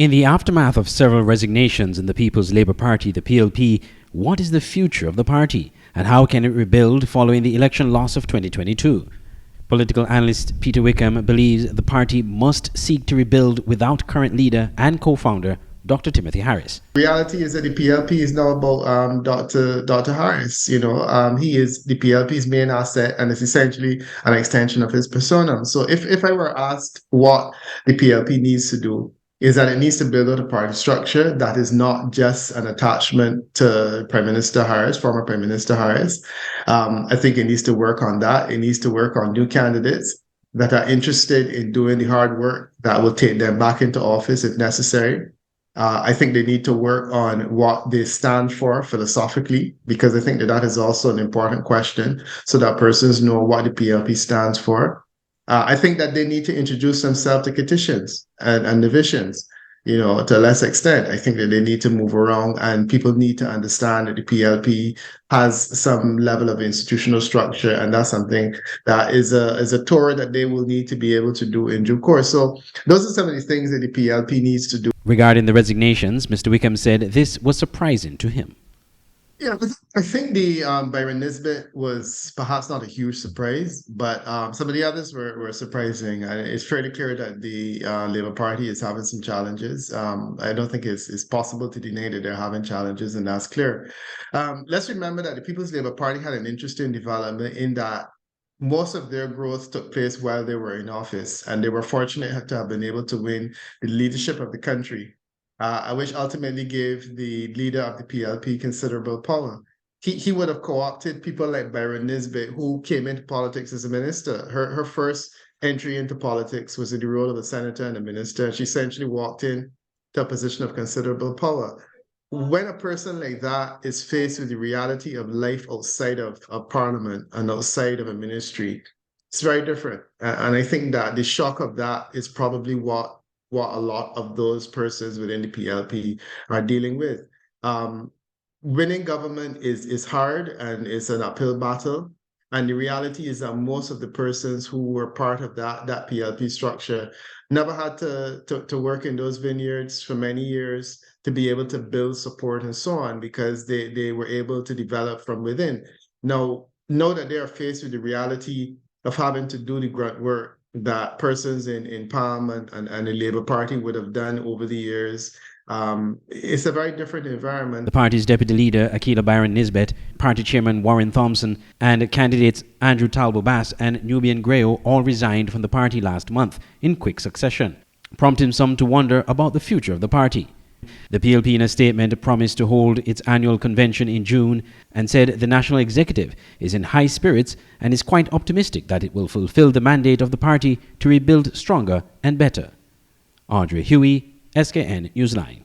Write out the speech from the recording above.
In the aftermath of several resignations in the People's Labour Party, the PLP, what is the future of the party and how can it rebuild following the election loss of 2022? Political analyst Peter Wickham believes the party must seek to rebuild without current leader and co-founder Dr. Timothy Harris. Reality is that the PLP is now about Dr. Harris. He is the PLP's main asset and is essentially an extension of his persona. So if I were asked what the PLP needs to do, is that it needs to build out a party structure that is not just an attachment to Prime Minister Harris, former Prime Minister Harris. I think it needs to work on that. It needs to work on new candidates that are interested in doing the hard work that will take them back into office if necessary. I think they need to work on what they stand for philosophically, because I think that is also an important question so that persons know what the PLP stands for. I think that they need to introduce themselves to petitions and divisions, to a less extent. I think that they need to move around and people need to understand that the PLP has some level of institutional structure, and that's something that is a tour that they will need to be able to do in due course. So those are some of the things that the PLP needs to do. Regarding the resignations, Mr. Wickham said this was surprising to him. Yeah, I think the Byron Nisbet was perhaps not a huge surprise, but some of the others were surprising. And it's fairly clear that the Labour Party is having some challenges. I don't think it's possible to deny that they're having challenges, and that's clear. Let's remember that the People's Labour Party had an interesting development in that most of their growth took place while they were in office, and they were fortunate to have been able to win the leadership of the country. Which ultimately gave the leader of the PLP considerable power. He would have co-opted people like Byron Nisbet, who came into politics as a minister. Her first entry into politics was in the role of a senator and a minister. She essentially walked in to a position of considerable power. When a person like that is faced with the reality of life outside of parliament and outside of a ministry, it's very different. And I think that the shock of that is probably what a lot of those persons within the PLP are dealing with. Winning government is hard and it's an uphill battle. And the reality is that most of the persons who were part of that PLP structure never had to work in those vineyards for many years to be able to build support and so on, because they were able to develop from within. Now that they are faced with the reality of having to do the grunt work that persons in PALM and the Labour Party would have done over the years. It's a very different environment. The party's deputy leader, Akila Byron Nisbet, party chairman Warren Thompson, and candidates Andrew Talbot Bass and Nubian Greo all resigned from the party last month in quick succession, prompting some to wonder about the future of the party. The PLP in a statement promised to hold its annual convention in June and said the national executive is in high spirits and is quite optimistic that it will fulfill the mandate of the party to rebuild stronger and better. Audrey Huey, SKN Newsline.